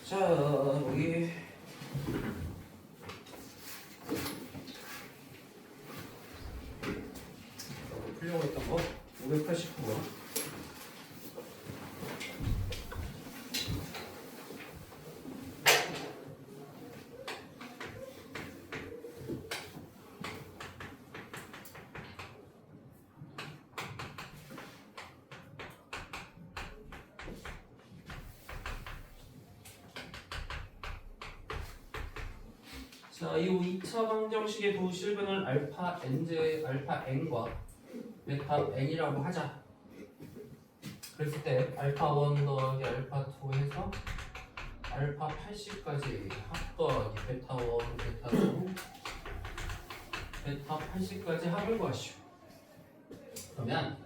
자, 여기 풀려고 했던 거 589번. 자, 이 2차 방정식의 두 실근을 알파 n과 베타 n이라고 하자. 그랬을 때 알파 1 더하기 알파 2 해서 알파 80까지 합 더하기 베타 1, 베타 2, 베타 80까지 합을 구하시오. 그러면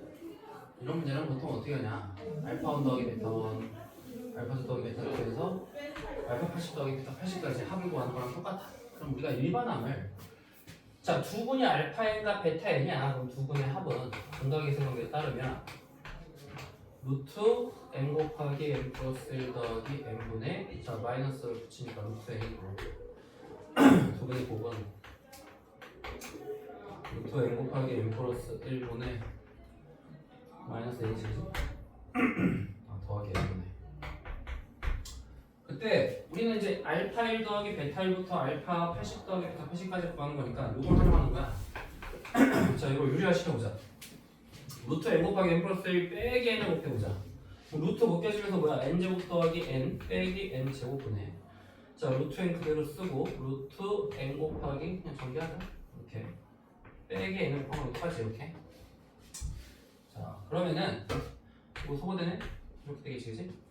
이런 문제는 보통 어떻게 하냐? 알파 1 더하기 베타 1, 알파 2 더하기 베타 2 해서 알파 80 더하기 베타 80까지 합을 구하는 거랑 똑같아. 그럼 우리가 일반함을 자, 두 분이 알파 n과 베타 n이야. 그럼 두 분의 합은 분각의 세력에 따르면 루트 n 곱하기 n 플러스 1 더하기 n분의 자 마이너스를 붙이니까 루트 n이고 두 분의 곱은 루트 n 곱하기 n 플러스 1분의 마이너스 n이지 더하기 n분의 그때 우리는 이제 알파 1 더하기 베타 1부터 알파 80 더하기 베타 80까지 구하는 거니까 이걸 활용하는 거야. 자, 이걸 유리화시켜보자. 루트 n 곱하기 n 플러스 1 빼기 n을 곱해보자. 루트 곱해주면서 뭐야? n제곱 더하기 n 빼기 n제곱분해. 자, 루트 n 그대로 쓰고 루트 n 곱하기 그냥 전개하자. 이렇게 빼기 n을 곱하면 똑같이 이렇게. 자, 그러면은 이거 소거되네? 이렇게 되겠지, 그치?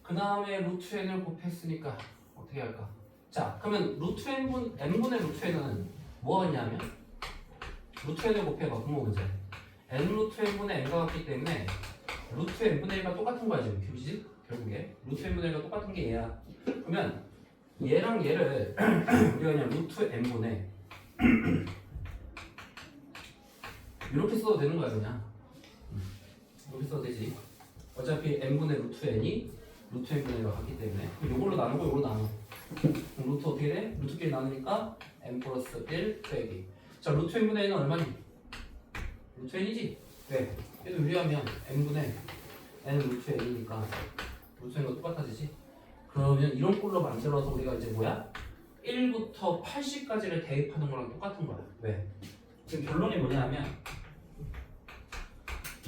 그 다음에 루트 n을 곱했으니까 어떻게 할까? 자, 그러면 루트 n분의 루트 n은 뭐였냐면 루트 n을 곱해봐. 분모 문제. n 루트 n분의 n과 같기 때문에 루트 n분의 1과 똑같은 거야 지금 큐비지? 결국에 루트 n분의 1과 똑같은 게 얘야. 그러면 얘랑 얘를 우리가 그냥 루트 n분의 이렇게 써도 되는 거야 그냥. 이렇게 써도 되지. 어차피 n분의 루트 n이 루트 n분의 1과 같기 때문에 이걸로 나누고 이걸로 나눠. 그럼 루트 어떻게 돼? 루트끼리 나누니까 n 플러스 1 빼기. 자, 루트 n분의 1은 얼마니? 루트 n이지? 왜? 얘도 유리하면 n분의 n 루트 n이니까 루트 n과 똑같아지지? 그러면 이런 꼴로 만들어서 우리가 이제 뭐야? 1부터 80까지를 대입하는 거랑 똑같은 거야. 왜? 지금 결론이 뭐냐면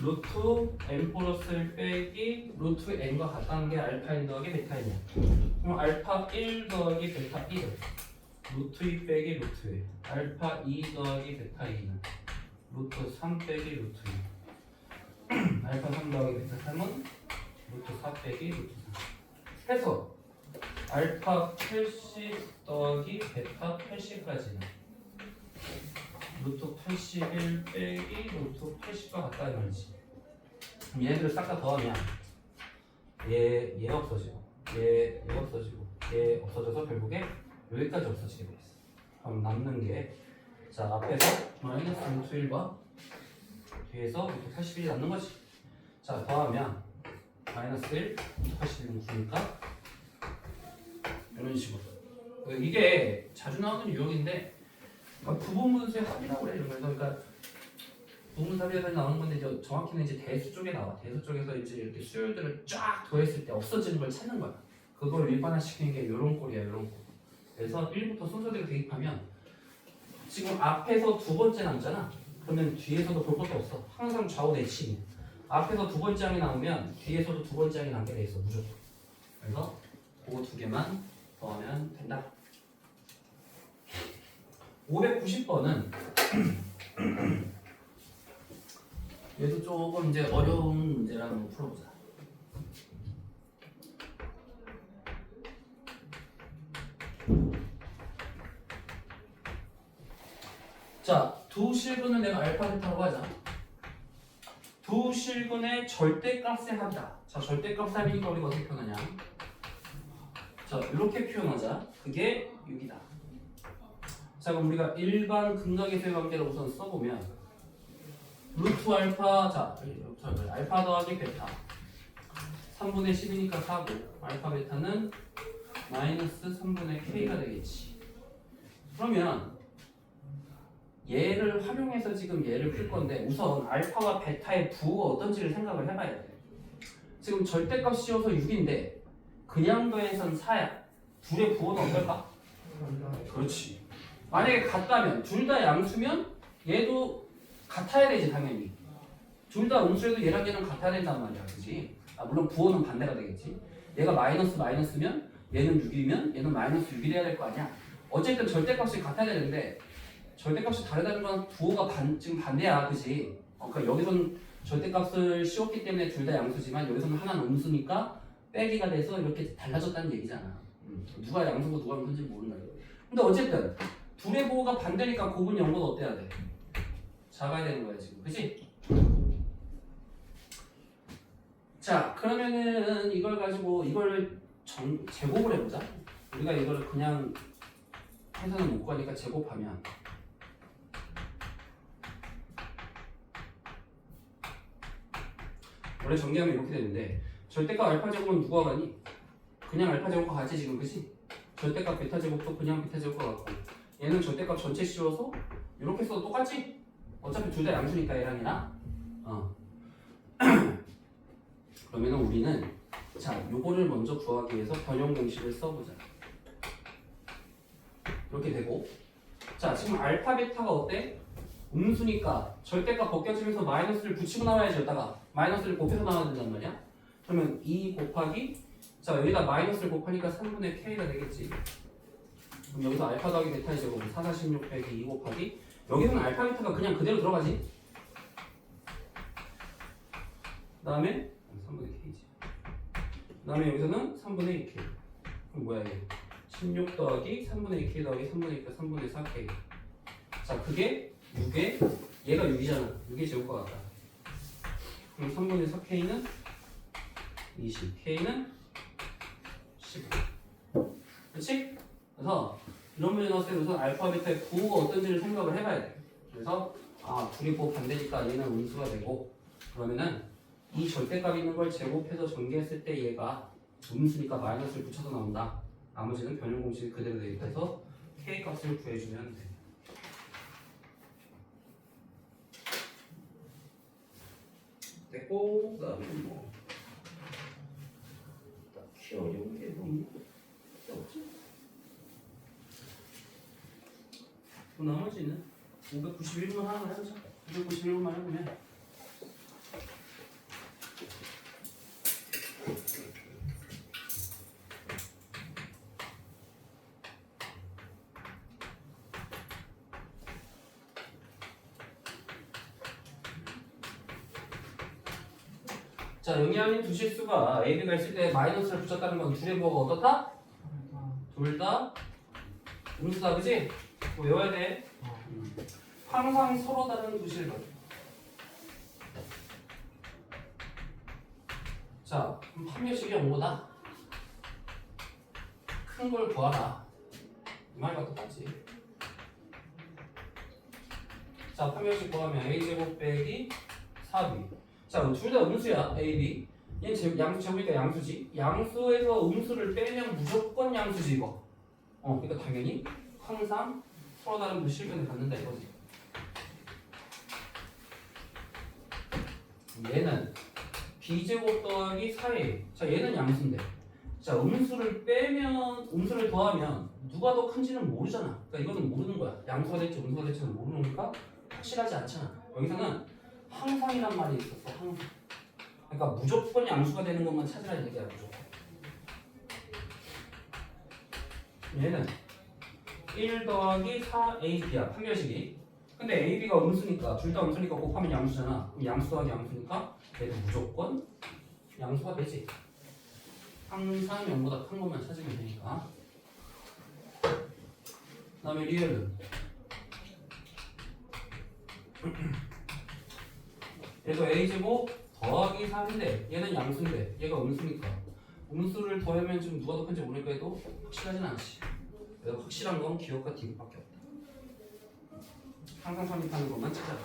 루트 n 플러스 1 빼기 루트 n과 같다는 게 알파 1 더하기 베타 1이야. 그럼 알파 1 더하기 베타 1은 루트 2 빼기 루트 1. 알파 2 더하기 베타 2는 루트 3 빼기 루트 2. 알파 3 더하기 베타 3은 루트 4 빼기 루트 3. 해서 알파 80 더하기 베타 80까지는 루트 81 빼기 루트 80과 같다 이 말이지. 그럼 얘네들을 싹 다 더하면 얘 없어지고 얘 없어지고 얘 없어져서 결국에 여기까지 없어지게 돼 있어. 그럼 남는 게 자 앞에서 마이너스 루트 1과 뒤에서 루트 81이 남는 거지. 자 더하면 마이너스 1 루트 81은 9니까 이런 식으로. 이게 자주 나오는 유형인데 부분분수의 합이라고 그래. 그러니까 부분삽이라고 나오는 건데 이제 정확히는 이제 대수 쪽에 나와. 대수 쪽에서 이제 이렇게 수열들을 쫙 더했을 때 없어지는 걸 찾는 거야. 그걸 일반화시키는 게 이런 꼴이야, 이런 꼴. 그래서 1부터 순서대로 대입하면 지금 앞에서 두 번째 남잖아. 그러면 뒤에서도 볼 것도 없어. 항상 좌우 내치기. 앞에서 두 번째 항이 나오면 뒤에서도 두 번째 항이 남게 돼 있어, 무조건. 그래서 그거 두 개만 더하면 된다. 590번은 얘도 조금 이제 어려운 문제를 한번 풀어보자. 자, 두 실근을 내가 알파 베타라고 하자. 두 실근의 절대값의 합이다. 자, 절대값의 합이니까 우리가 어떻게 표현하냐? 자, 이렇게 표현하자. 그게 6이다. 자, 그럼 우리가 일반 근각의수의 관계를 우선 써보면 루트 알파, 자, 루트 알파 더하기 베타 3분의 10이니까 4고 알파 베타는 마이너스 3분의 k가 되겠지. 그러면 얘를 활용해서 지금 얘를 풀 건데 우선 알파와 베타의 부호가 어떤지를 생각을 해봐야 돼. 지금 절대값 씌워서 6인데 그냥 더해선 4야. 둘의 부호는 어떨까? 그렇지. 만약에 같다면 둘 다 양수면 얘도 같아야 되지 당연히. 둘 다 음수여도 얘랑 얘는 같아야 된단 말이야. 그지? 물론 부호는 반대가 되겠지. 얘가 마이너스면 얘는 6이면 얘는 마이너스 6이 돼야 될 거 아니야. 어쨌든 절대값이 같아야 되는데 절대값이 다르다는 건 부호가 지금 반대야. 그지? 그러니까 여기서는 절대값을 씌웠기 때문에 둘 다 양수지만 여기서는 하나는 음수니까 빼기가 돼서 이렇게 달라졌다는 얘기잖아. 누가 양수고 누가 음수인지 모른다. 근데 어쨌든 둘의 부호가 반대니까 곱은 0보다 어때야 돼? 작아야 되는 거야 지금. 그치? 자 그러면은 이걸 가지고 이걸 제곱을 해보자. 우리가 이거를 그냥 해서는 못 가니까 제곱하면 원래 전개하면 이렇게 되는데 절대값 알파 제곱은 누가 가니? 그냥 알파 제곱과 같이 지금. 그치? 절대값 베타 제곱도 그냥 베타 제곱과 같고 얘는 절대값 전체 씌워서 이렇게 써도 똑같지? 어차피 둘 다 양수니까 얘랑 얘랑. 그러면은 우리는 자 요거를 먼저 구하기 위해서 변형 공식을 써보자. 이렇게 되고 자 지금 알파 베타가 어때? 음수니까 절대값 벗겨지면서 마이너스를 붙이고 나와야지. 여기다가 마이너스를 곱해서 나와야 된단 말이야. 그러면 2 곱하기 자 여기다 마이너스를 곱하니까 3분의 k가 되겠지. 그럼 여기서 알파 더하기 베타의 제곱은 4, 4, 16 빼기 2 곱하기 여기서는 알파 베타가 그냥 그대로 들어가지. 그 다음에 3분의 k지. 그 다음에 여기서는 3분의 2k. 그럼 뭐야 이게? 16 더하기 3분의 2k 더하기 3분의 2k 3분의 4k. 자 그게 6에 얘가 6이잖아. 6의 제곱과 같다. 그럼 3분의 4k는 20, k는 15. 그렇지? 그래서 이런 문제 나왔을 때 우선 알파 베타의 부호가 어떤지를 생각을 해봐야 돼. 그래서 둘이 부호 반대니까 얘는 음수가 되고 그러면은 이 절대값 있는 걸 제곱해서 전개했을 때 얘가 음수니까 마이너스를 붙여서 나온다. 나머지는 변형 공식이 그대로 되겠다 해서 k 값을 구해주면 돼. 됐고 그다음에 뭐 딱히 어려운 게 없네. 없지? 나머지는 591만 하나 해보자. 591만 해보면 자 영이 아닌 두 실수가 A, B가 있을 때 마이너스를 붙였다는 건 둘의 부호가 어떻다? 둘 다 음수다. 그지? 뭐 외워야 돼. 항상 서로 다른 두 실수. 자 그럼 판별식이 온 거다. 큰 걸 구하라. 이 말과 똑같지. 자 판별식 구하면 A제곱 빼기 4B. 자, 둘 다 음수야, A, B. 얘는 양수 제곱이니까 양수지. 양수에서 음수를 빼면 무조건 양수지, 이거. 그러니까 당연히 항상 서로 다른 무실근을 갖는다 이거지. 얘는 B제곱 더하기 4A. 자, 얘는 양수인데. 자, 음수를 빼면, 음수를 더하면 누가 더 큰지는 모르잖아. 그러니까 이거는 모르는 거야. 양수가 될지 음수가 될지는 모르는 거니까 확실하지 않잖아. 여기서는 항상이란 말이 있었어. 항상. 그러니까 무조건 양수가 되는 것만 찾으라는 얘기야. 무조건. 얘는 1 더하기 4AB야. 판별식이. 근데 AB가 음수니까 둘 다 음수니까 곱하면 양수잖아. 그럼 양수 더하기 양수니까 얘도 무조건 양수가 되지. 항상 0보다 큰 것만 찾으면 되니까. 그 다음에 리얼은 얘도 A제곱 더하기 3인데 얘는 양수인데 얘가 음수니까 음수를 더하면 지금 누가 더 큰지 모르니까 해도 확실하진 않지. 그래서 확실한 건 기억과 디귿밖에 없다. 항상 성립하는 것만 찾아라.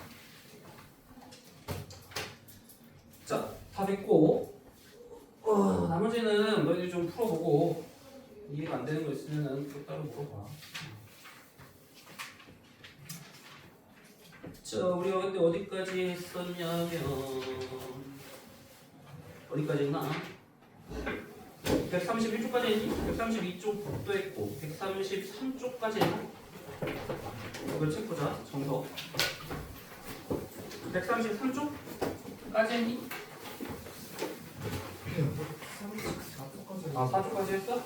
자, 다 됐고 나머지는 너희들이 좀 풀어보고 이해가 안 되는 거 있으면은 또 따로 물어봐. 자, 우리가 근데 어디까지 했었냐면 어디까지 했나? 131쪽까지 했니? 132쪽도 했고 133쪽까지 했나? 이걸 체크보자. 정석 133쪽까지 했니? 34%까지. 아, 4쪽까지 했어?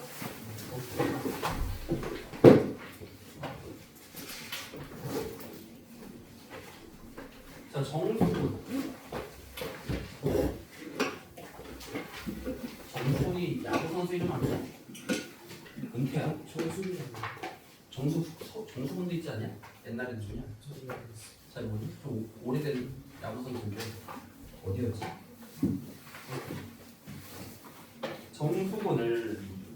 자, 정수분. 정수분이 야구 선수 이름 아니야? 은퇴야? 정수분도 있지 않냐? 옛날에 누구냐? 잘 뭐지? 좀 오래된 야구 선수인데 어디였지?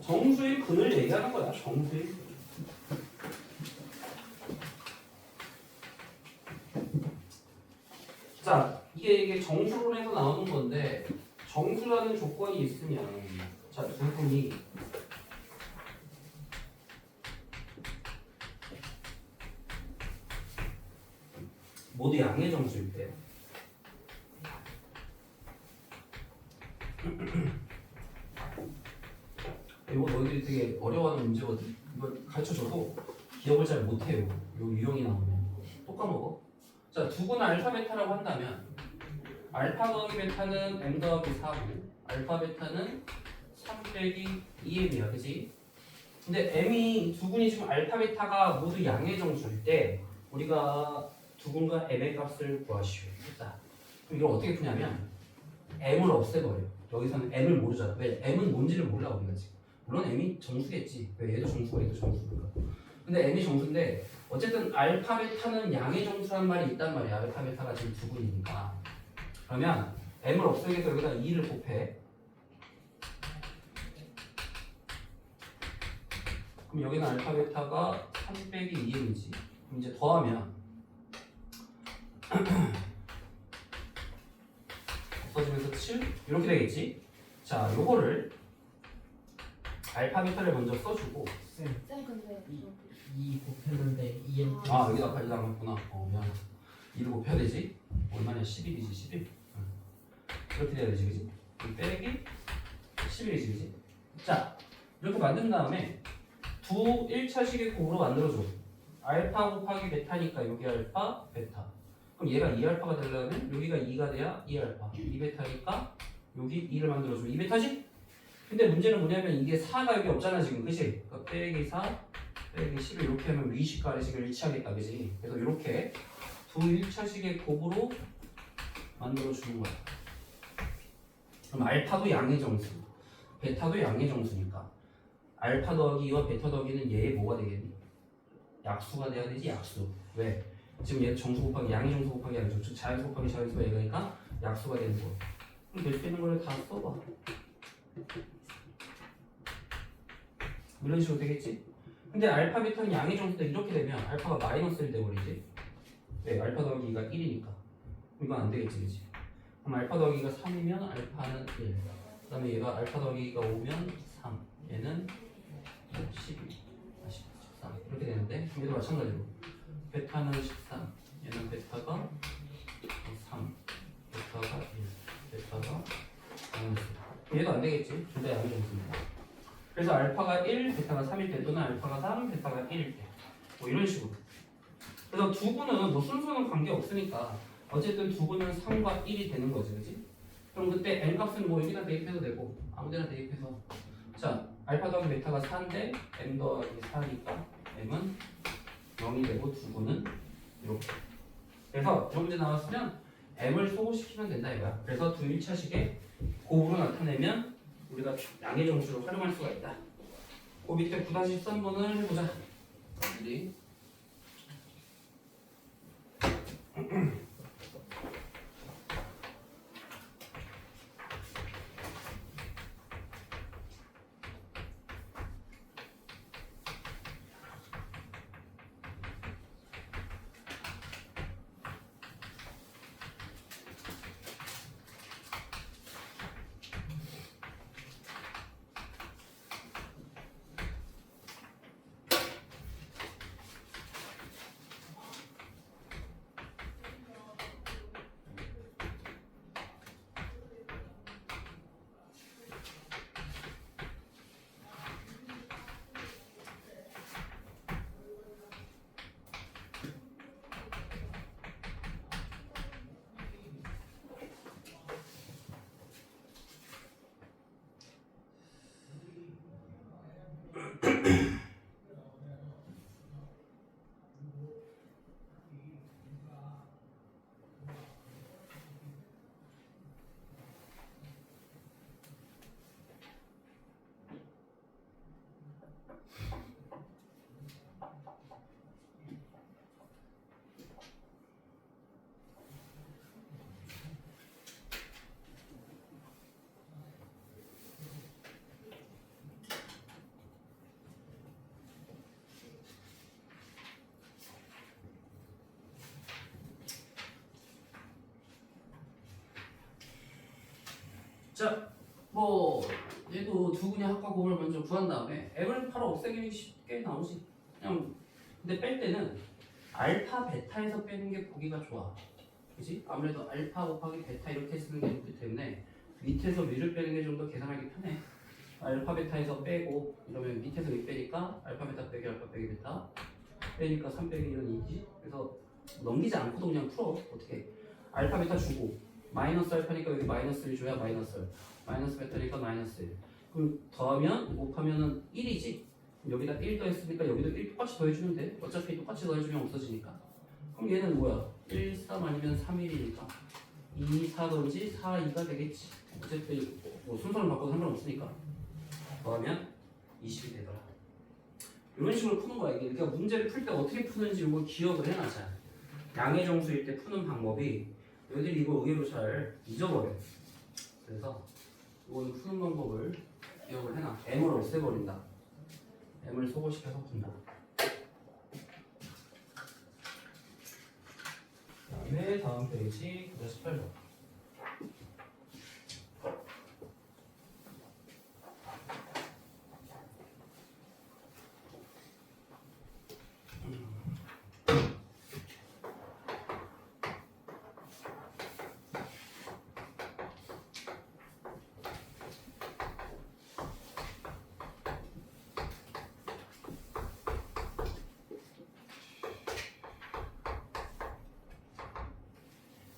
정수의 근을 얘기하는 거야. 정수의 근. 자, 이게 정수론에서 나오는 건데 정수라는 조건이 있으면 자, 두 분이 모두 양의 정수일 때 이거 너희들이 되게 어려워하는 문제거든. 이걸 가르쳐줘도 기억을 잘 못해요. 요 유형이 나오면 또 까먹어. 자, 두분 알파 베타라고 한다면 알파 더하기 베타는 m 더하기 4고 알파 베타는 3 빼기 2m이야, 그치? 근데 m이 두분이 지금 알파 베타가 모두 양의 정수일 때 우리가 두분과 m의 값을 구하시오. 자, 그럼 이걸 어떻게 푸냐면 m을 없애버려. 여기서는 m을 모르잖아. 왜? m은 뭔지를 몰라 우리가 지금. 물론 m이 정수겠지. 왜? 얘도 정수고 얘도 정수니까. 근데 m이 정수인데 어쨌든 알파 베타는 양의 정수란 말이 있단 말이야. 알파 베타가 지금 두 분이니까. 그러면 m을 없애기 위해서 여기다 2를 곱해. 그럼 여기는 알파 베타가 3 빼기 2m이지. 그럼 이제 더하면 없어지면서 7 이렇게 되겠지. 자, 요거를 알파 베타를 먼저 써주고 쌤, 근데 2 곱했는데 2m. 아, 여기다 발리다 했구나. 미안. 2를 곱해야 되지. 얼마냐? 11이지 11. 이렇게 돼야 되지, 그지? 그럼 빼기 11이지, 그지? 자, 이렇게 만든 다음에 두 1차식의 곱으로 만들어줘. 알파 곱하기 베타니까 여기 알파, 베타. 그럼 얘가 2알파가 되려면 여기가 2가 돼야 2알파. 2베타니까 여기 2를 만들어줘. 2베타지? 근데 문제는 뭐냐면 이게 4가 여기 없잖아 지금, 그치? 그러니까 빼기 4, 빼기 10을 이렇게 하면 위식과 아래식을 일치하겠다, 그지? 그래서 이렇게 두 1차식의 곱으로 만들어주는 거야. 그럼 알파도 양의 정수, 베타도 양의 정수니까 알파 더하기 2와 베타 더하기는 얘의 뭐가 되겠니? 약수가 돼야 되지, 약수. 왜? 지금 얘 정수 곱하기 양의 정수 곱하기 양의 정수, 즉 자연수 곱하기 자연수가 얘가니까 약수가 되는 거. 그럼 될 수 있는 걸 다 써봐. 이런 식으로 되겠지? 근데 알파 베타는 양의 정수인데 이렇게 되면 알파가 마이너스 1 돼버리지? 왜? 알파 더하기 2가 1이니까. 이건 안 되겠지, 그치? 그럼 알파 더하기가 3이면 알파는 1. 그 다음에 얘가 알파 더하기가 5면 3. 얘는 12, 13. 이렇게 되는데 얘도 마찬가지로 베타는 13. 얘는 베타가 3. 베타가 1. 베타가 마이너스. 얘도 안 되겠지? 둘 다 양의 정수입니다. 그래서 알파가 1, 베타가 3일 때 또는 알파가 3, 베타가 1일 때. 뭐 이런 식으로. 그래서 두 분은 뭐 순수는 관계 없으니까 어쨌든 두 분은 3과 1이 되는 거지, 그지? 그럼 그때 n 값은 뭐 여기다 대입해도 되고 아무데나 대입해서 자, 알파 더하기 베타가 4인데 m 더하기 4니까 m은 0이 되고 두 분은 이렇게. 그래서 이런 문제 나왔으면 m을 소거시키면 된다 이거야. 그래서 두 1차식의 곱으로 나타내면 우리가 양의 정수를 활용할 수가 있다. 그 밑에 9-13번을 해보자. 우리 자, 뭐 얘도 두근이 합과 곱을 먼저 구한 다음에 m을 바로 없애기 쉽게 나오지. 그냥 근데 뺄 때는 알파 베타에서 빼는 게 보기가 좋아. 그지? 아무래도 알파 곱하기 베타 이렇게 쓰는 게 있기 때문에 밑에서 위를 빼는 게 좀 더 계산하기 편해. 알파 베타에서 빼고 이러면 밑에서 위 빼니까 알파 베타 빼기 알파 빼기 베타 빼니까 3 빼기 1은 2지. 그래서 넘기지 않고도 그냥 풀어. 어떻게? 알파 베타 주고 마이너스 알파니까 여기 마이너스를 줘야 마이너스 마이너스 베타니까 마이너스 1. 그럼 더하면 곱하면은 1이지. 여기다 1 더했으니까 여기도 1 똑같이 더해주면 돼. 어차피 똑같이 더해주면 없어지니까. 그럼 얘는 뭐야? 1, 3 아니면 3, 1이니까 2, 4든지 4, 2가 되겠지. 어쨌든 뭐 순서를 바꿔도 상관없으니까 더하면 20이 되더라. 이런 식으로 푸는 거야. 이게 그러니까 문제를 풀 때 어떻게 푸는지 이걸 기억을 해놔자. 양의 정수일 때 푸는 방법이 너희들이 이거 의외로 잘 잊어버려. 그래서 이거는 푸는 방법을 기억을 해놔. m을 없애버린다. m을 소거시켜서 푼다. 그다음에 다음 페이지 18번.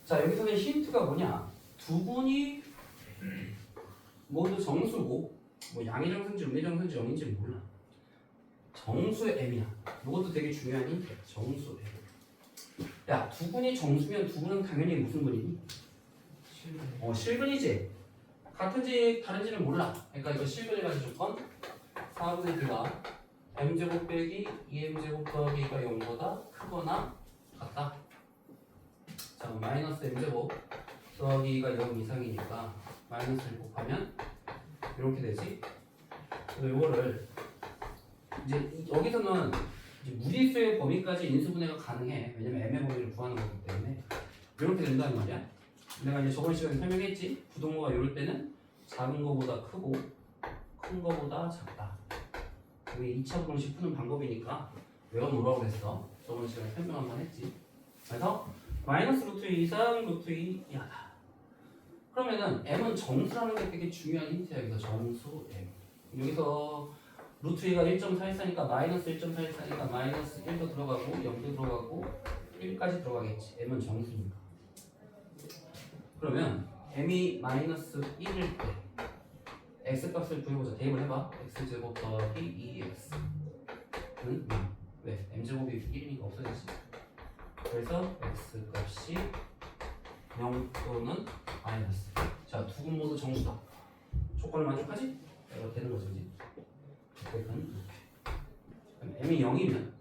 자, 여기서는 힌트가 뭐냐? 두 분이 모두 정수고 뭐 양의 정수인지 음의 정수인지 0인지 몰라. 정수 m이야. 이것도 되게 중요한 힌트야. 정수 m. 야, 두 분이 정수면 두 분은 당연히 무슨 분이니? 실근이지. 같은지 다른지는 몰라. 그러니까 이거 실근이라는 조건 4분의 D가 m제곱 빼기 2m제곱 더하기가 0보다 크거나 같다. 자, 마이너스 m제곱 더하기가 0 이상이니까 마이너스를 곱하면 이렇게 되지. 그래서 이거를 이제 여기서는 이제 무리수의 범위까지 인수분해가 가능해. 왜냐면 m의 범위를 구하는 거기 때문에 이렇게 된다는 말이야. 내가 이제 저번 시간에 설명했지. 부동호가 이럴 때는 작은 거보다 크고 큰 거보다 작다. 이게 2차 부동식 푸는 방법이니까 외워놓으라고 했어. 저번 시간에 설명 한번 했지. 그래서 마이너스 루트 2 이상 루트 2 이하다. 그러면은 m은 정수라는 게 되게 중요한 힌트야. 여기서 정수 m. 여기서 루트 2가 1.414니까 마이너스 1.414니까 마이너스 1도 들어가고 0도 들어가고 1까지 들어가겠지. m은 정수니까. 그러면 m이 마이너스 1일 때 x값을 구해보자. 대입을 해봐. x제곱 더하기 2x는 왜? m제곱이 1이니까 없어지지. 그래서 x값이 0 또는 마이너스. 자, 두 분 모두 정수다. 조건을 만족하지? 이거 되는 거지, 그지? 그럼 m이 0이면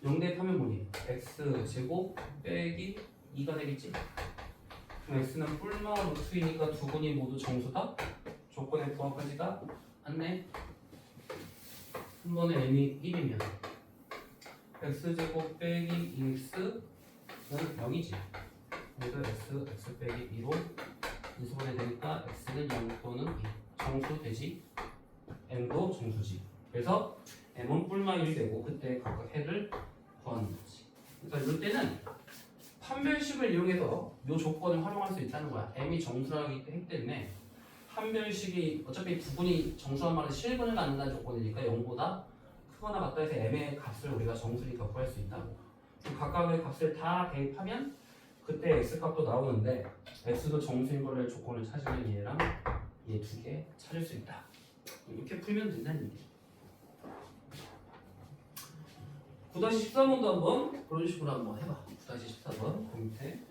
0 대입하면 뭐니? x제곱 빼기 2가 되겠지? 그럼 x는 뿔마 루트이니까 두 분이 모두 정수다? 조건에 부합하지가 않네. 한 번에 m이 1이면 x제곱 빼기 2x는 0이지. 그래서 x 빼기 2로 인수분해 되니까 x는 0 또는 2. 정수 되지. m도 정수지. 그래서 m은 뿔마 1 되고 그때 각각 해를 구하는 거지. 그러니까 이때는 판별식을 이용해서 이 조건을 활용할 수 있다는 거야. m이 정수라기 때문에 판별식이 어차피 두 분이 정수한 말은 실근을 갖는다는 조건이니까 0보다 크거나 같다 해서 m의 값을 우리가 정수니까 구할 수 있다고. 각각의 값을 다 대입하면 그때 x값도 나오는데 x도 정수인 걸로 조건을 찾으면 얘랑 얘 두 개 찾을 수 있다. 이렇게 풀면 된다는 얘기. 9-14번도 한번 그런 식으로 한번 해봐. 9-14번 그 밑에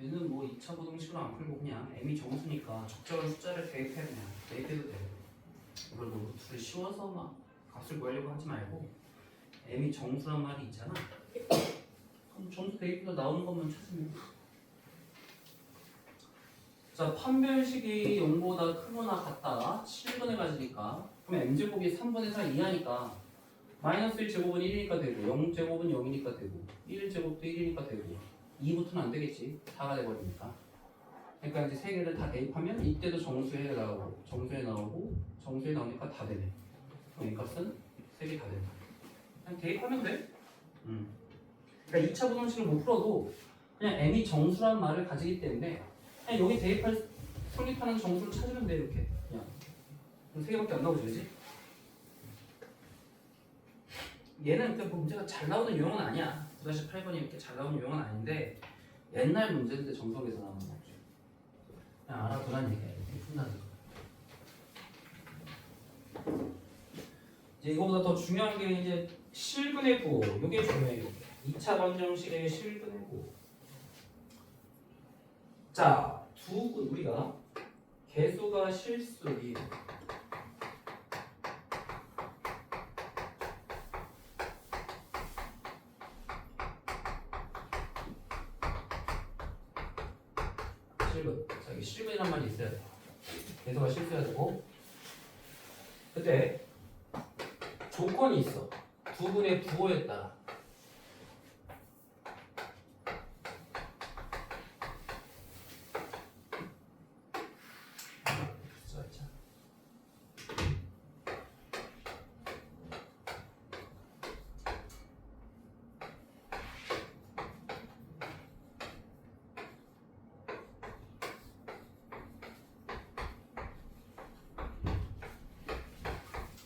얘는 뭐 2차 부등식으로 안 풀고 그냥 m이 정수니까 적절한 숫자를 대입해 그냥 대입해도 돼요. 이걸 뭐 둘이 씌워서 막 값을 구하려고 하지 말고 m이 정수란 말이 있잖아. 그럼 정수 대입해서 나오는 것만 찾으면 돼. 자, 판별식이 0보다 크거나 같다. 7분의 가지니까 그럼 m제곱이 3분의 4 이하니까 마이너스 1제곱은 1이니까 되고 0제곱은 0이니까 되고 1제곱도 1이니까 되고 2부터는 안 되겠지. 4가 돼버리니까. 그러니까 이제 세 개를 다 대입하면 이때도 정수에 나오고 정수에 나오고 정수에 나오니까 다 되네. 그럼 이 값은 세 개 다 된다. 그냥 대입하면 돼. 그러니까 2차 부등식을 못 풀어도 그냥 m이 정수란 말을 가지기 때문에 그냥 여기 대입할 성립하는 정수를 찾으면 돼. 이렇게 그냥 그럼 세 개밖에 안 나오지, 그지? 얘는 뭐 문제가 잘 나오는 유형은 아니야. 9-8번이 이렇게 잘 나오는 유형은 아닌데 옛날 문제인데 정석에서 나오는 거죠. 그냥 알아두라는 얘기야. 이렇게 푼다는 거. 이제 이거보다 더 중요한 게 이제 실근의 부호. 이게 중요해요. 2차 방정식의 실근의 부호. 자, 우리가 개수가 실수이 실근. 자, 여기 실근이란 말이 있어야 돼. 개수가 실수해야 되고 그때 조건이 있어. 두 분의 부호에 따라.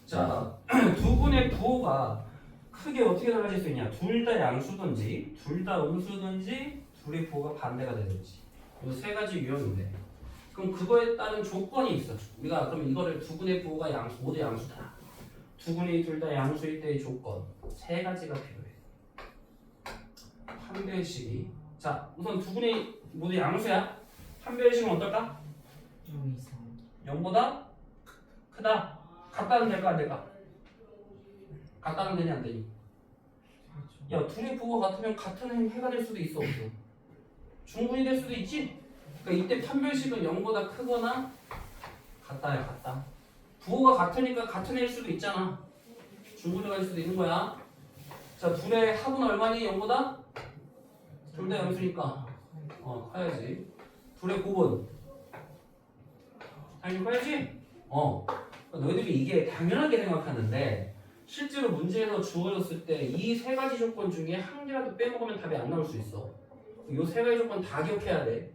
자, 두 분의 부호가 크게 어떻게 달라질 수 있냐? 둘 다 양수든지, 둘 다 음수든지, 둘의 부호가 반대가 되든지. 이 세 가지 유형인데. 그럼 그거에 따른 조건이 있어. 우리가 그럼 이거를 두 분의 부호가 양수, 모두 양수다. 두 분이 둘 다 양수일 때의 조건. 세 가지가 필요해. 판별식이. 자, 우선 두 분이 모두 양수야. 판별식은 어떨까? 0 이상 0보다 크다. 같다는 될까 안 될까? 같다는 되니 안 되니? 그렇죠. 야, 둘의 부호가 같으면 같은 해가 될 수도 있어 없어? 중분이 될 수도 있지? 그러니까 이때 판별식은 0보다 크거나 같다야 같다. 부호가 같으니까 같은 해일 수도 있잖아. 중분이 갈 수도 있는 거야. 자, 둘의 합은 얼마니 0보다? 둘 다 양수니까 커야지. 둘의 곱은 당연히 커야지? 너희들이 이게 당연하게 생각하는데 실제로 문제에서 주어졌을 때 이 세 가지 조건 중에 한 개라도 빼먹으면 답이 안 나올 수 있어. 이 세 가지 조건 다 기억해야 돼.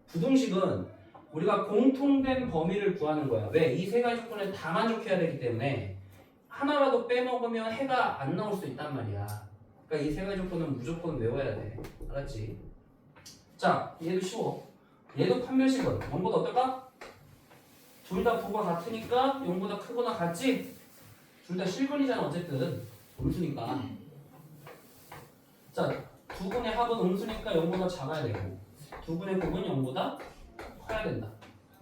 부등식은 우리가 공통된 범위를 구하는 거야. 왜? 이 세 가지 조건을 다 만족해야 되기 때문에 하나라도 빼먹으면 해가 안 나올 수 있단 말이야. 그러니까 이 세 가지 조건은 무조건 외워야 돼. 알았지? 자, 얘도 쉬워. 얘도 판별식은 0보다 어떨까? 둘 다 부호가 같으니까 0보다 크거나 같지? 둘 다 실근이잖아 어쨌든 음수니까. 자, 두 분의 합은 음수니까 0보다 작아야 되고 두 분의 곱은 0보다 커야 된다.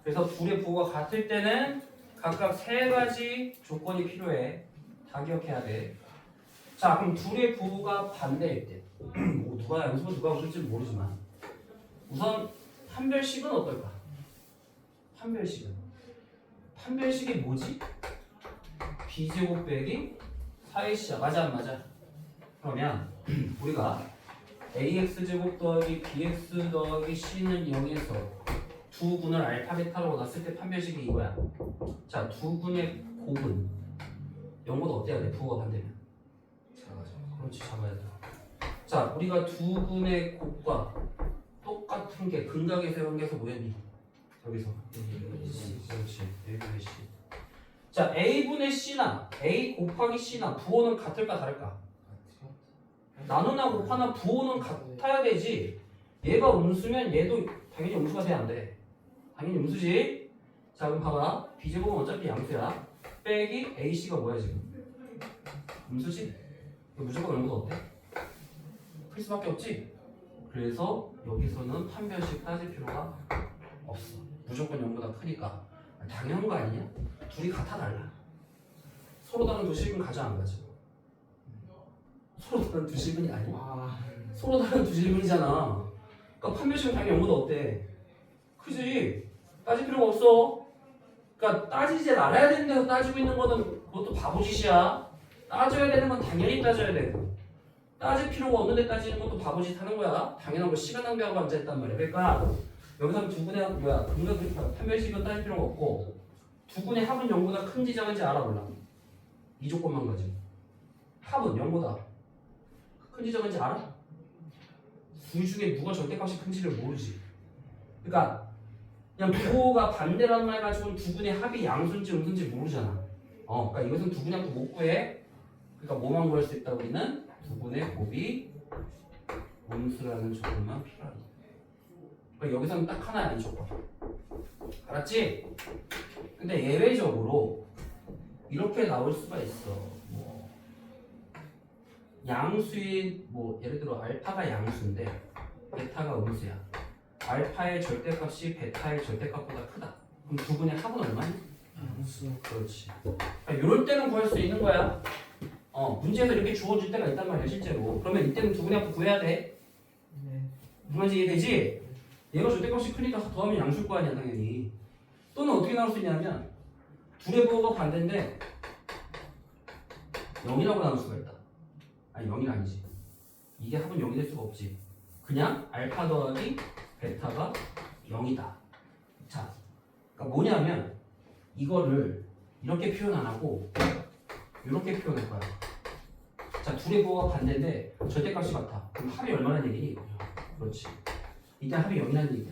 그래서 둘의 부호가 같을 때는 각각 세 가지 조건이 필요해. 다 기억해야 돼. 자, 그럼 둘의 부호가 반대일 때 뭐 누가 양수고 누가 음수일지 모르지만 우선 판별식은 어떨까? 판별식이 뭐지? b제곱 빼기 4ac야. 맞아 안 맞아? 그러면 우리가 ax제곱 더하기 bx 더하기 c는 0에서 두 분을 알파벳하로 놨을 때 판별식이 이거야. 자, 두 분의 곱은 0보다 어때야 돼? 부호가 반대면 그렇지, 잡아야 돼. 자, 우리가 두 분의 곱과 똑같은 게 근각에서 연계해서 뭐였니? 여기서 그렇지, 1분의 c. 자, a분의 c나 a 곱하기 c나 부호는 같을까 다를까? 나누나 곱하나 부호는 같아야 되지. 얘가 음수면 얘도 당연히 음수가 돼야 안 돼. 당연히 음수지. 자, 그럼 봐봐. b제곱은 어차피 양수야. 빼기 ac가 뭐야 지금? 음수지. 무조건 0보다 어때? 클 수밖에 없지. 그래서 여기서는 판별식 따질 필요가 없어. 무조건 0보다 크니까. 당연한 거 아니냐? 둘이 같아 달라. 서로 다른 두 실근 가져 안 가져? 서로 다른 두 실근이 아니야? 와. 서로 다른 두 실근이잖아. 그러니까 판별식은 당연히 0보다 어때? 크지? 따질 필요가 없어. 그러니까 따지지 말아야 되는 데서 따지고 있는 거는 그것도 바보짓이야. 따져야 되는 건 당연히 따져야 되고 따질 필요가 없는데 따지는 것도 바보짓 하는 거야. 당연한 거 시간 낭비하고 앉아있단 말이야. 그러니까 여기서 두 분의 판별식은 따질 필요가 없고 두 분의 합은 0보다 큰지 작은지 알아 몰라? 이 조건만 가지고 합은 0보다 큰지 작은지 알아? 둘 중에 누가 절대값이 큰지를 모르지. 그러니까 그냥 부호가 반대란 말 가지고는 두 분의 합이 양수인지 음수인지 모르잖아. 그러니까 이것은 두 분의 합도 못 구해. 그러니까 뭐만 구할 수 있다고 우리는 두 분의 곱이 음수라는 조건만 필요하다. 그러니까 여기서는 딱 하나야 이 조건. 알았지? 근데 예외적으로 이렇게 나올 수가 있어. 뭐 양수인 뭐 예를 들어 알파가 양수인데 베타가 음수야. 알파의 절대값이 베타의 절대값보다 크다. 그럼 두 분의 합은 얼마니? 양수. 그렇지. 그러니까 이럴 때는 구할 수 있는 거야. 문제에서 이렇게 주어질 때가 있단 말이야 실제로. 그러면 이때는 두 분의 합도 구해야 돼. 네. 무슨 말인지 이해되지? 얘가 절대값이 크니까 더하면 양수일 거 아니야 당연히. 또는 어떻게 나올 수 있냐면 둘의 부호가 반대인데 0이라고 나올 수가 있다. 아니 0이 아니지. 이게 합은 0이 될 수가 없지. 그냥 알파 더하기 베타가 0이다. 자, 그러니까 뭐냐면 이거를 이렇게 표현 안 하고 이렇게 표현할 거야. 자, 둘의 부호가 반대인데 절대값이 같아. 그럼 합이 얼마나 얘기니? 그렇지. 이때 합이 0이라는 얘기야.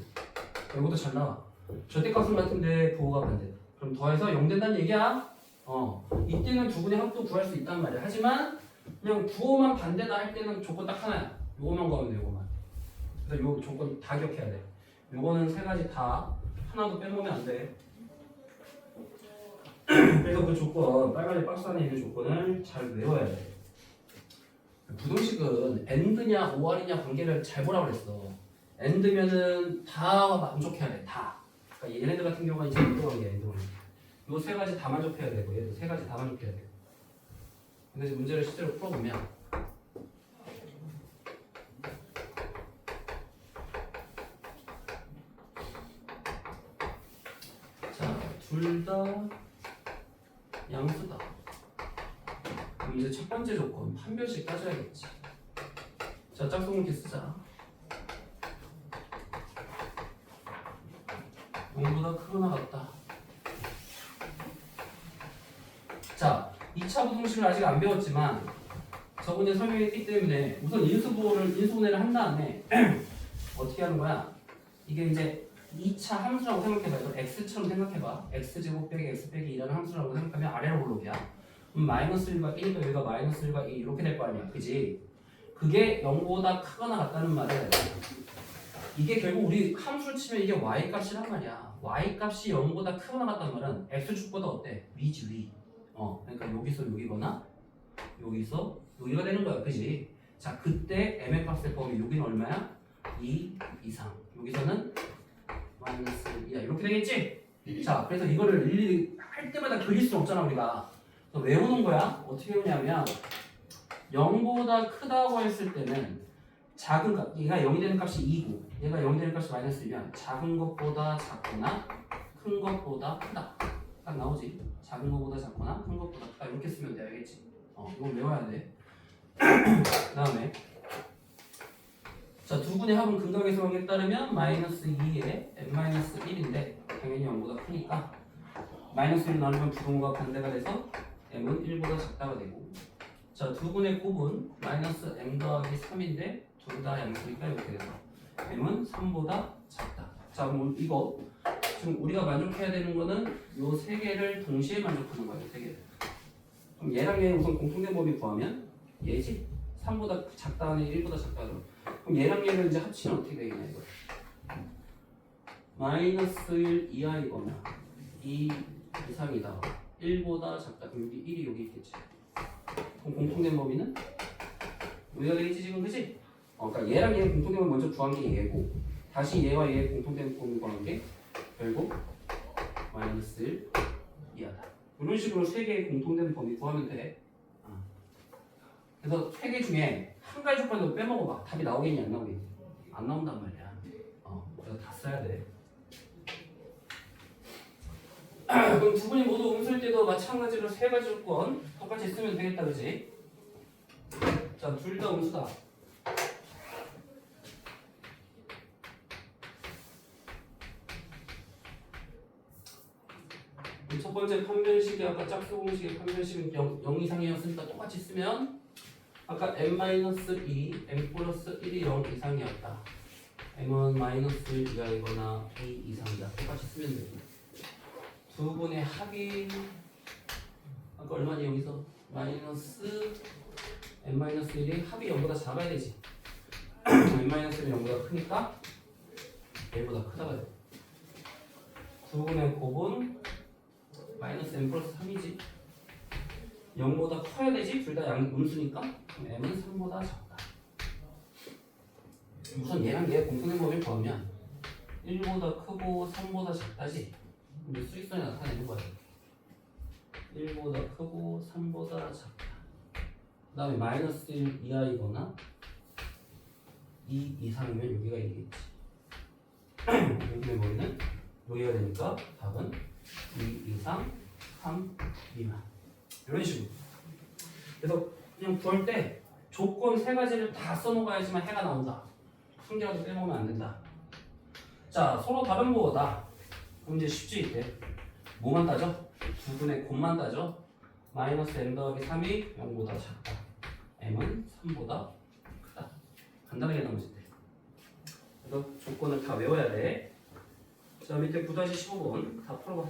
이것도 잘 나와. 절대값은 같은데 부호가 반대. 그럼 더해서 0 된다는 얘기야. 이때는 두 분의 합도 구할 수 있단 말이야. 하지만 그냥 부호만 반대다 할 때는 조건 딱 하나야. 요거만 구하면 돼, 요거만. 그래서 요 조건 다 기억해야 돼. 요거는 세 가지 다 하나도 빼놓으면 안 돼. 그래서 그 조건, 빨간색 박스 안에 있는 조건을 잘 외워야 돼. 부등식은 AND냐 OR이냐 관계를 잘 보라고 그랬어. AND면은 다 만족해야 돼, 다. 그러니까 얘네들 같은 경우가 이제 AND 관계야, AND 관계. 요 세 가지 다 만족해야 되고, 얘도 세 가지 다 만족해야 돼. 근데 문제를 실제로 풀어보면 자, 둘 다 양수다. 그럼 이제 첫 번째 조건 판별식 따져야겠지. 자, 짝수공개 쓰자. 0보다 크거나 같다. 자, 2차 부등식을 아직 안 배웠지만 저번에 설명했기 때문에 우선 인수분해를 한 다음에 어떻게 하는 거야? 이게 이제 2차 함수라고 생각해봐. 이걸 x처럼 생각해봐. x제곱 빼기 x 빼기 2라는 함수라고 생각하면 아래로 블록이야. 마이너스 1과 1이니까 여기가 마이너스 1과 2 이렇게 될 거 아니야. 그지? 그게 0보다 크거나 같다는 말은 이게 결국 우리 함수를 치면 이게 y값이란 말이야. y값이 0보다 크거나 같다는 말은 x축보다 어때? 위지 위. 그러니까 여기서 여기거나 여기서 여기가 되는 거야. 그지? 자, 그때 m의 값을 보면 여기는 얼마야? 2 이상. 여기서는 마이너스 2야. 이렇게 되겠지? 자, 그래서 이거를 일일이 할 때마다 그릴 수 없잖아 우리가. 그래서 외우는 거야. 어떻게 외우냐면 0보다 크다고 했을 때는 작은 값, 얘가 0이 되는 값이 2고 얘가 0이 되는 값이 마이너스 1이면 작은 것보다 작거나 큰 것보다 크다. 딱 나오지? 작은 것보다 작거나 큰 것보다 크다. 이렇게 쓰면 돼. 알겠지? 이거 외워야 돼. 그 다음에 자, 두 분의 합은 근각의 수학에 따르면 마이너스 2에 n-1인데 당연히 0보다 크니까 마이너스 1을 나누면 부동호가 반대가 돼서 m은 1보다 작다가 되고 자, 두 분의 곱은 마이너스 m 더하기 3인데 둘 다 양수니까 이렇게 돼서 m은 3보다 작다. 자, 그럼 이거 지금 우리가 만족해야 되는 거는 요 세 개를 동시에 만족하는 거예요. 세 개를. 그럼 얘랑 얘 우선 공통된 범위 구하면 얘지? 3보다 작다 하네 1보다 작다 그럼 얘랑 얘를 이제 합치면 어떻게 되겠냐 이거. 마이너스 1 이하이거나 2 이상이다. 1보다 작다. 그럼 여기 1이 여기 있겠지. 그럼 공통된 범위는 여기가 되겠지 지금 그지? 그러니까 얘랑 얘의 공통점을 먼저 구한 게 얘고 다시 얘와 얘의 공통점을 구한 게 결국 마이너스 1 이하다. 이런 식으로 세 개의 공통된 범위 구하면 돼. 그래서 세 개 중에 한 가지 조건도 빼먹어봐. 답이 나오겠니 안 나오겠니? 안 나온단 말이야. 그래서 다 써야 돼. 그럼 두 분이 모두 음수일 때도 마찬가지로 세 가지 조건 똑같이 쓰면 되겠다, 그지? 자, 둘 다 음수다. 첫 번째 판별식이 아까 짝수 공식의 판별식은 0 이상이었으니까 똑같이 쓰면 아까 m-2, m 플러스 1이 0 이상이었다. m은 마이너스 1 이하이거나 2 이상이다. 똑같이 쓰면 되고 두 분의 합이 아까 얼마니 여기서 마이너스 m-1이 합이 0보다 작아야 되지. m-1이 0보다 크니까 1보다 크다가 돼. 두 분의 곱은 마이너스 m 플러스 3이지. 0보다 커야 되지. 둘 다 음수니까 그럼 m은 3보다 작다. 우선 얘랑 얘 공통된 범위를 구하면 1보다 크고 3보다 작다지. 근데 수익선이 나타내는 거야. 1보다 크고 3보다 작다. 그 다음에 마이너스 1 이하이거나 2 이상이면 여기가 1이겠지. 여기의 머리는 여기가 되니까 답은 2 이상 3 미만. 이런 식으로. 그래서 그냥 구할 때 조건 세 가지를 다 써놓아야지만 해가 나온다. 한 개라도 빼먹으면 안 된다. 자, 서로 다른 거다. 그럼 이제 쉽지 이때. 뭐만 따져? 두 분의 곱만 따져. 마이너스 m 더하기 3이 0보다 작다. m은 3보다 크다. 간단하게 나오지 돼. 그래서 조건을 다 외워야 돼. 자, 밑에 9-15번 다 풀어봐.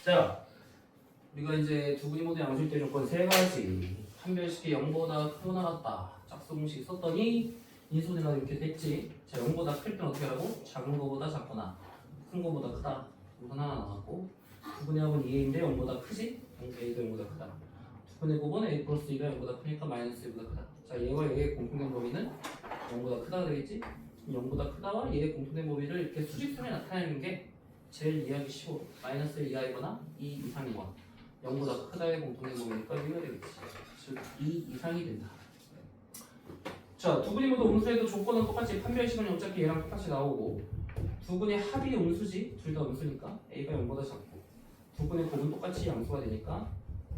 자, 우리가 이제 두 분이 모두 양수일 때 조건 세 가지. 판별식이 0보다 크거나 같다. 짝수 공식 썼더니 인수분해가 이렇게 됐지. 자, 0보다 클 때는 어떻게 하라고? 작은 거보다 작거나 큰 거보다 크다. 이건 하나 나왔고, 두 분의 합은 2a인데 0보다 크지? a도 0보다 크다. 두 분의 곱은 a 플러스 2가 0보다 크니까 마이너스 2보다 크다. 자, 얘와 얘의 공통된 범위는 0보다 크다가 되겠지? 0보다 크다와 얘의 공통된 범위를 이렇게 수직선에 나타내는 게 제일 이해하기 쉬워. 마이너스 1 이하이거나 2 이상이거나 0보다 크다의 공통된 범위니까 1가 되겠지. 즉 2 이상이 된다. 자, 두 분이 모두 음수에도 조건은 똑같이 판별식은 어차피 얘랑 똑같이 나오고, 두 분의 합이 음수지, 둘 다 음수니까 a가 0보다 작고, 두 분의 곱은 똑같이 양수가 되니까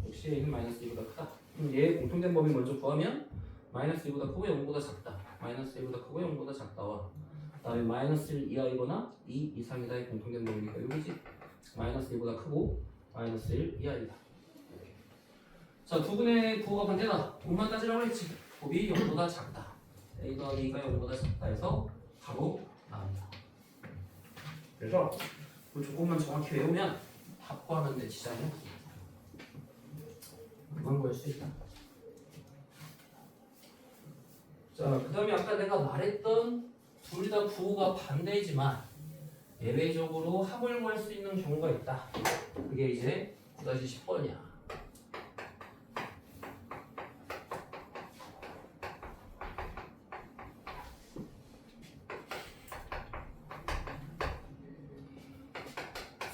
역시 a는 마이너스 2보다 크다. 그럼 얘의 공통된 범위 먼저 구하면 마이너스 2보다 크고 0보다 작다. 마이너스 2보다 크고 0보다 작다와 그다음에 마이너스 1 이하이거나 2 이상이다의 공통된 범위니까 여기지. 마이너스 2보다 크고 마이너스 1 이하이다. 자, 두 분의 부호가 반대다. 곱만 따지라고 했지. 곱이 0보다 작다. a 더하기 2가 0보다 작다 해서 바로 나옵니다. 그래서 그 조건만 정확히 외우면 답 구하는데 지장이 없습니다. 그만 구할 수 있다. 자, 그 다음에 아까 내가 말했던 둘 다 부호가 반대이지만 예외적으로 합을 구할 수 있는 경우가 있다. 그게 이제 9-10번이야.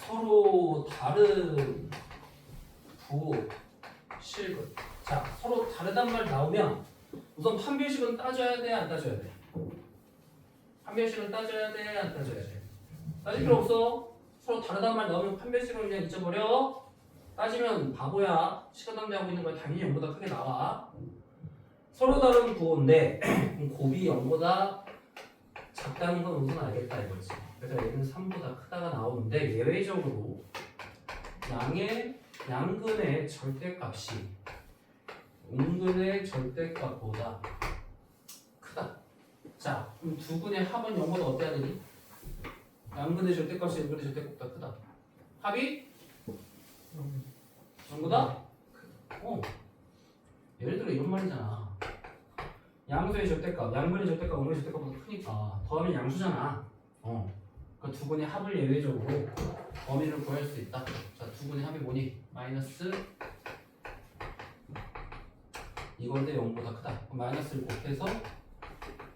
서로 다른 부호, 실근. 자, 서로 다르단 말 나오면 우선 판별식은 따져야 돼, 안 따져야 돼? 판별식은 따져야 돼, 안 따져야 돼? 따질 필요 없어. 서로 다르단 말 나오면 판별식을 그냥 잊어버려. 따지면 바보야. 시간 낭비하고 있는 거야. 당연히 0보다 크게 나와. 서로 다른 부호인데 그럼 곱이 0보다 작다는 건 우선 알겠다 이거지. 그래서 얘는 3보다 크다가 나오는데 예외적으로 양근의 절대값이 음근의 절대값보다 크다. 자, 그럼 두 근의 합은 0보다 어때야 되니? 양근의 절대값이 음근의 절대값보다 크다. 합이 0보다? 예를 들어 이런 말이잖아. 양수의 절대값, 양근의 절대값, 음근의 절대값보다 크니까 더하면 양수잖아. 그러니까 두 근의 합을 예외적으로 범위를 구할 수 있다. 자, 두 근의 합이 뭐니? 마이너스 이건데 0보다 크다. 그럼 마이너스를 곱해서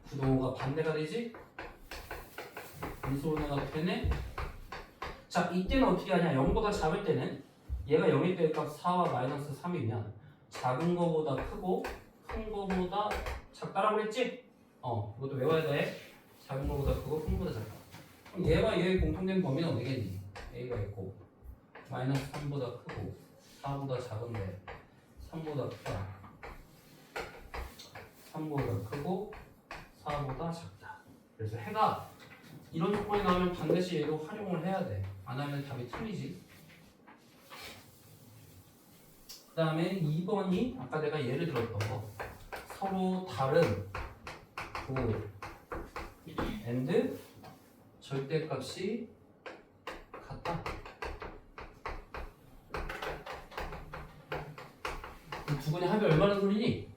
부동호가 반대가 되지? 인수분해가 되네? 자, 이때는 어떻게 하냐? 0보다 작을 때는 얘가 0일 때 값 4와 마이너스 3이면 작은 거보다 크고 큰 거보다 작다라고 그랬지? 이것도 외워야 돼. 작은 거보다 크고 큰 거보다 작다. 그럼 얘와 얘의 공통된 범위는 어디겠니? a가 있고 마이너스 3보다 크고 4보다 작은데 3보다 크다. 3보다 크고 4보다 작다. 그래서 해가 이런 조건이 나오면 반드시 얘도 활용을 해야 돼. 안 하면 답이 틀리지. 그 다음에 2번이 아까 내가 예를 들었던 거. 서로 다른 부호 and 절대값이 같다. 두 분의 합이 얼마나 소리니?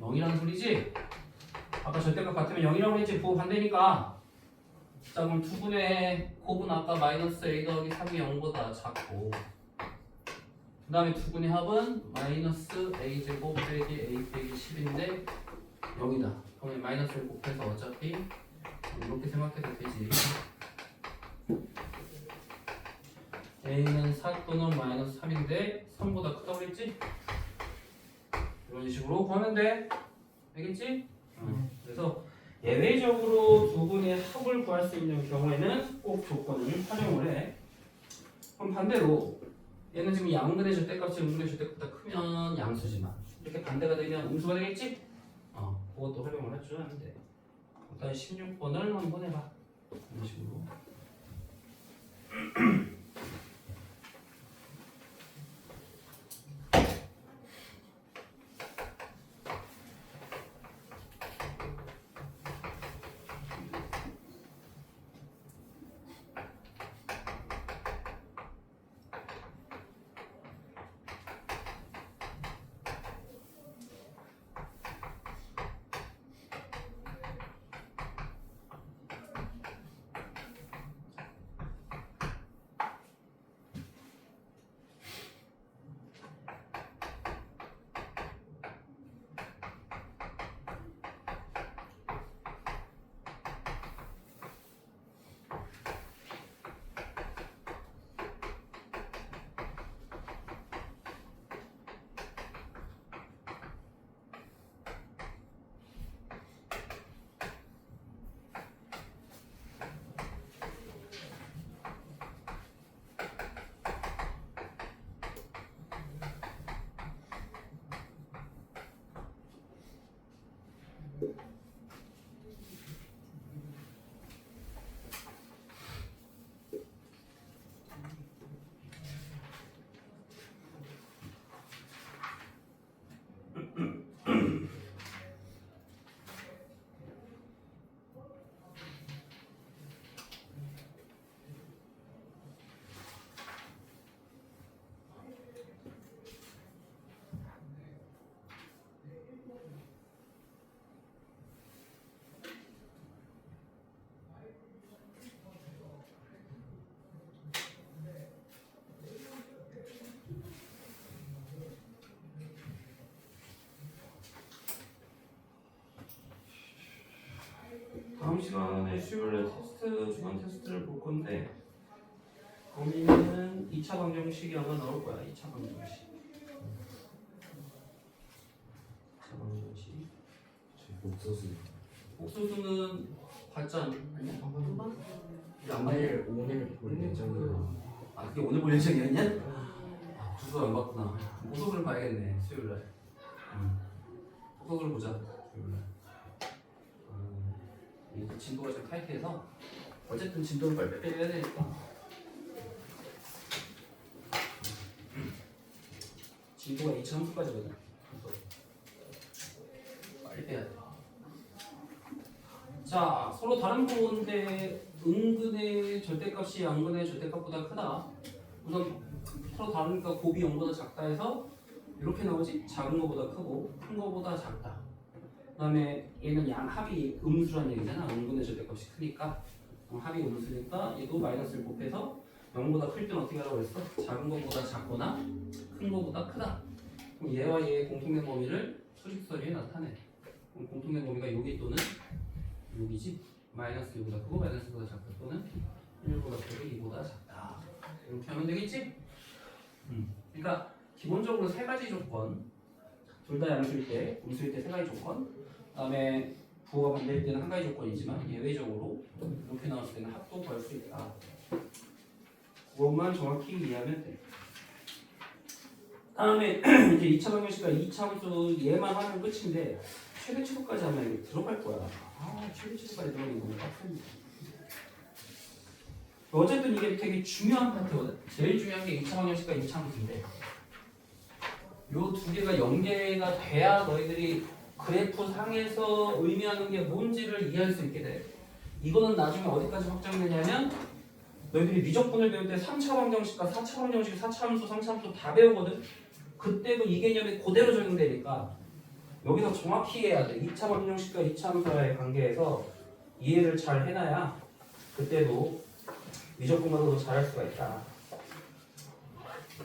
0이라는 소리지? 아까 절대값 같으면 0이라고 했지. 부호 반대니까. 자, 그럼 두 분의 곱은 아까 마이너스 a 더하기 3이 0보다 작고, 그 다음에 두 분의 합은 마이너스 a 제곱 빼기 a 빼기 10인데 0이다. 그러면 마이너스를 곱해서 어차피 이렇게 생각해도 되지. a는 4 또는 마이너스 3인데 3보다 크다고 했지? 이런 식으로 구하면 돼. 알겠지? 그래서 예외적으로 두 분의 합을 구할 수 있는 경우에는 꼭 조건을 활용을 해. 그럼 반대로 얘는 지금 양근의 절대값이 음근의 절대값보다 크면 양수지만 이렇게 반대가 되면 음수가 되겠지? 그것도 활용을 해줘야 하는데 일단 16번을 한번 해봐. 이런 식으로. 다음 시간에 수요일에 테스트, 주간 테스트를 볼 건데 범위는 2차 방정식이 아마 나올 거야. 2차 방정식. 2차 방정식. 옥수수. 옥수수는 봤지 않냐? 한번 오늘 볼 예정이에요. 아 그게 오늘 볼 예정이었냐? 아, 주소 안 봤구나. 고속을 봐야겠네. 수요일날. 고속을 보자. 수요일날. 이게 진도가 좀 타이트해서 어쨌든 진도를 빨리 빼야 되니까 진도가 2,000함수까지거든. 빨리 빼야 돼. 자, 서로 다른 부호인데 은근의 절대값이 양근의 절대값보다 크다. 우선 서로 다르니까 곱이 0보다 작다 해서 이렇게 나오지? 작은 거보다 크고 큰 거보다 작다. 그 다음에 얘는 양합이 음수란 얘기잖아. 은근의 절대값이 크니까 합이 음수니까 얘도 마이너스를 곱해서 0보다 클 때는 어떻게 하라고 그랬어? 작은 거보다 작거나 큰 거보다 크다. 그럼 얘와 얘의 공통된 범위를 수직서리에 나타내. 그럼 공통된 범위가 여기 또는 여기지? 마이너스 2보다 크고 마이너스보다 작다 또는 1보다 크고 2보다 작다. 이렇게 하면 되겠지? 그러니까 기본적으로 세 가지 조건, 둘 다 양수일 때, 음수일 때 세 가지 조건, 그 다음에 부호가 반대일 때는 한 가지 조건이지만 예외적으로 이렇게 나왔을 때는 합도 구할 수 있다. 그것만 정확히 이해하면 돼. 다음에 이제 2차 방정식과 2차 함수 얘만 하면 끝인데 최대 치수까지 하면 이거 들어갈 거야. 최대 치수까지 들어가는 거 너무 빡센데. 어쨌든 이게 되게 중요한 파트거든. 제일 중요한 게 2차 방정식과 2차 함수인데 요 두 개가 연계가 돼야 너희들이 그래프 상에서 의미하는 게 뭔지를 이해할 수 있게 돼. 이거는 나중에 어디까지 확장되냐면 너희들이 미적분을 배울 때 3차 방정식과 4차 방정식, 4차 함수, 3차 함수 다 배우거든. 그때도 이 개념이 그대로 적용되니까 여기서 정확히 해야 돼. 2차 방정식과 2차 함수와의 관계에서 이해를 잘 해놔야 그때도 미적분과도 잘할 수가 있다.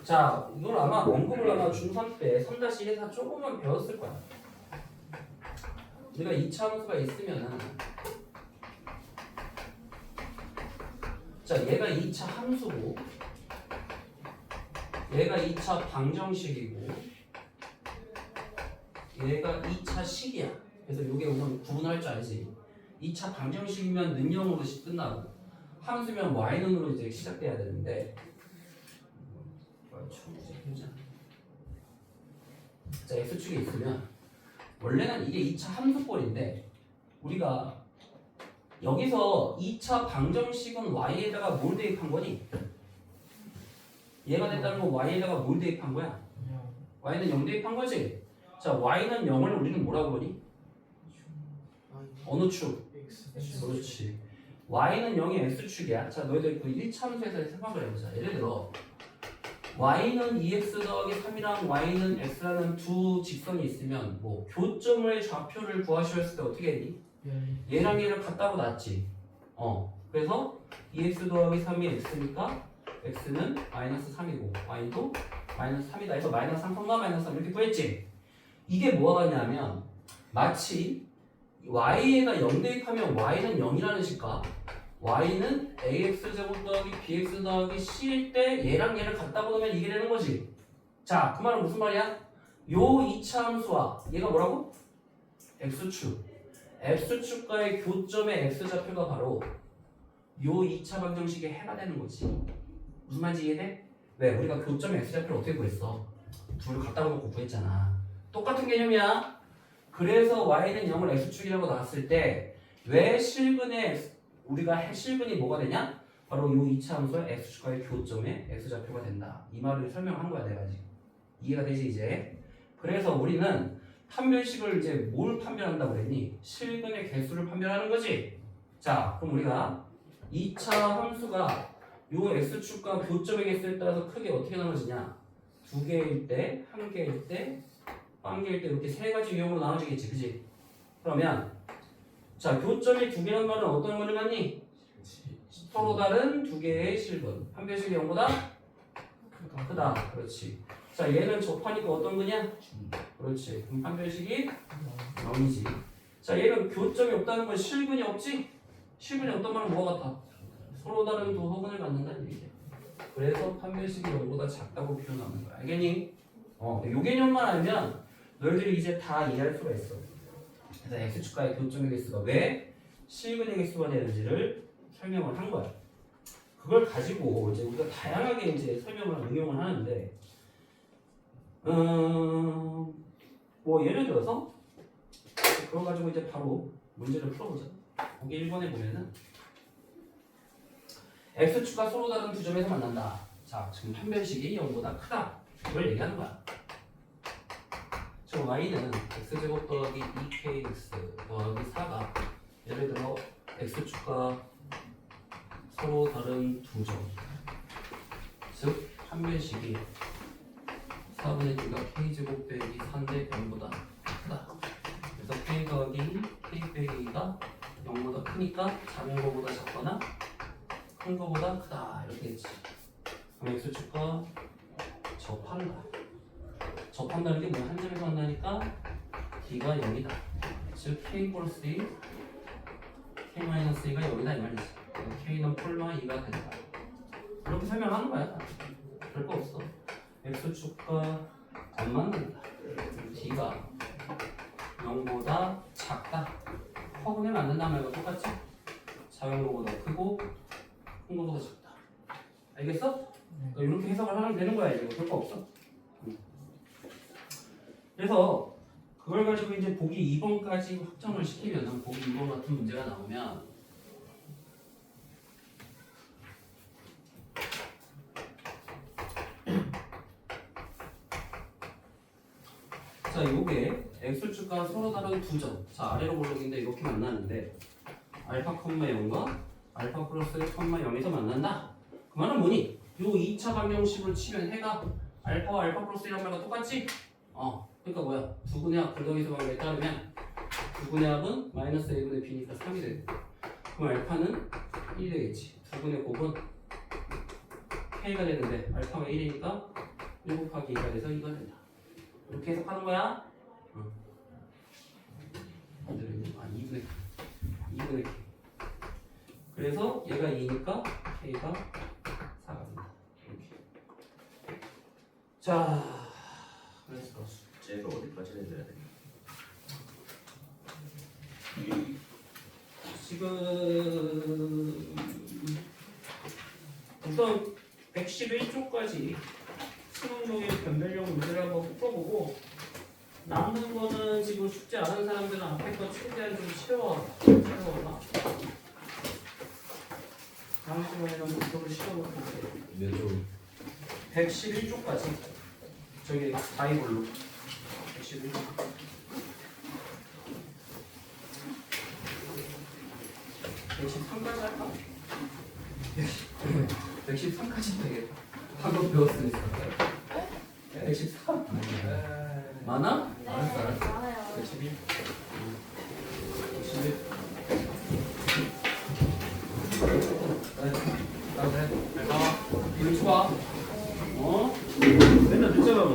자, 이걸 아마 원금을 아마 중3 때 3-1에서 조금만 배웠을 거야. 우리가 2차 함수가 있으면은 자, 얘가 2차 함수고 얘가 2차 방정식이고 얘가 2차 식이야. 그래서 이게 우선 구분할 줄 알지. 2차 방정식이면 는영으로씩 끝나고 함수면 y는으로 이제 시작돼야 되는데 자, x축이 있으면 원래는 이게 2차 함수꼴인데 우리가 여기서 2차 방정식은 y에다가 뭘 대입한 거니? 얘가 됐다는 건 y에다가 뭘 대입한 거야? y는 0 대입한 거지? 자, y는 0을 우리는 뭐라고 보니? 어느 축? 그렇지. y는 0이 x축이야. 자, 너희들 그 1차 함수에서 생각을 해보자. 예를 들어 y는 2x 더하기 3이랑 y는 x라는 두 직선이 있으면 뭐 교점의 좌표를 구하시오 했을 때 어떻게 했니? 얘랑 얘를 같다고 놨지. 그래서 2x 더하기 3이 x니까 x는 마이너스 3이고 y도 마이너스 3이다 해서 마이너스 3, 마이너스 3 이렇게 구했지. 이게 뭐가 하냐면 마치 y에다 0 대입하면 y는 0이라는 식과 y는 ax제곱 더하기 bx 더하기 c일 때 얘랑 얘를 갖다 보면 이게 되는 거지. 자, 그 말은 무슨 말이야? 요 2차 함수와 얘가 뭐라고? x축. x축과의 교점의 x좌표가 바로 요 2차 방정식의 해가 되는 거지. 무슨 말인지 이해돼? 왜? 우리가 교점의 x좌표를 어떻게 구했어? 둘을 갖다 놓고 구했잖아. 똑같은 개념이야. 그래서 y는 0을 x축이라고 나왔을 때 왜 실근에 우리가 실근이 뭐가 되냐? 바로 이 2차 함수와 x축과의 교점에 x좌표가 된다. 이 말을 설명한 거야 내가 지금. 이해가 되지 이제? 그래서 우리는 판별식을 이제 뭘 판별한다고 그랬니? 실근의 개수를 판별하는 거지. 자, 그럼 우리가 2차 함수가 요 x축과 교점의 개수에 따라서 크게 어떻게 나눠지냐? 2개일 때, 1개일 때, 1개일 때 이렇게 세 가지 유형으로 나눠지겠지, 그지? 그러면 자, 교점이 2개란 말은 어떤 거를 갖니? 서로 다른 2개의 실근. 판별식이 0보다 크다. 그렇지. 자, 얘는 접하니까 어떤 거냐? 그렇지. 그럼 판별식이 0이지. 자, 얘는 교점이 없다는 건 실근이 없지? 실근이 없단 말은 뭐가 같아? 서로 다른 두 허근을 갖는다는 얘기야. 그래서 판별식이 0보다 작다고 표현하는 거야. 알겠니? 요 개념만 알면 너희들이 이제 다 이해할 수가 있어. 그래서 x축과의 교점의 개수가 왜 실근의 개수가 되는지를 설명을 한 거야. 그걸 가지고 이제 우리가 다양하게 이제 설명을 응용을 하는데, 뭐 예를 들어서 그거 가지고 이제 바로 문제를 풀어보자. 거기 1번에 보면은 x축과 서로 다른 두 점에서 만난다. 자, 지금 판별식이 0보다 크다. 이걸 얘기하는 거야. 저 y는 x제곱 더하기 2kx 더하기 4가 예를 들어 x축과 서로 다른 두 점, 즉 판별식이 4분의 2가 k제곱 빼기 4인데 0보다 크다. 그래서 k 더하기 k 빼기 2가 0보다 크니까 작은 거보다 작거나 큰 거보다 크다 이렇게 했지. 그럼 x축과 접한다. 접한다는 게 뭐야? 한 점에서 만나니까 d가 0이다. 즉 k 플러스 2, k 마이너스 2가 0이다 이 말이지. k는 폴마 2가 된다. 이렇게 설명하는 거야. 별거 없어. x축과 안 만난다. d가 0보다 작다. 허근에 맞는다는 말과 똑같지? 작은 거보다 크고 큰 거보다 작다. 알겠어? 이렇게 해석을 하면 되는 거야. 이거 별거 없어. 그래서 그걸 가지고 이제 보기 2번까지 확정을 시키면 보기 2번 같은 문제가 나오면 자, 요게 x축과 서로 다른 두 점. 자, 아래로 볼록인데 이렇게 만나는데 알파, 0과 알파 플러스 0에서 만난다. 그 말은 뭐니? 요 2차 방정식으로 치면 해가 알파와 알파 플러스 1란 말과 똑같지? 그러니까 뭐야? 두분의 합 불더기수 방법에 따르면 두분의 합은 마이너스 a분의 b니까 3이 돼. 그럼 알파는 1이 되겠지. 두분의 곱은 k가 되는데 알파가 1이니까 1 곱하기 2가 돼서 2가 된다. 이렇게 해석하는 거야? 응. 2분의 k. 그래서 얘가 2니까 k가 4가 된다. 이렇게. 자, 그래서 쟤가 어디까지 내줘야 돼? 지금 우선 111쪽까지 수능용의 변별력 문제를 한번 풀어보고 남는 거는 지금 숙제 안 한 사람들은 앞에 거 최대한 좀 채워와. 다음 시간에는 목표를 실어놓고 몇 조? 111쪽까지 저기 바이블로 111쪽 113까지 할까? 113까지 되겠다. 방금 배웠으니까 113? 많아? 네, 알았어 많아요. 111 111 그래 잘 나와. 이리 와. 맨날 늦잖아 너.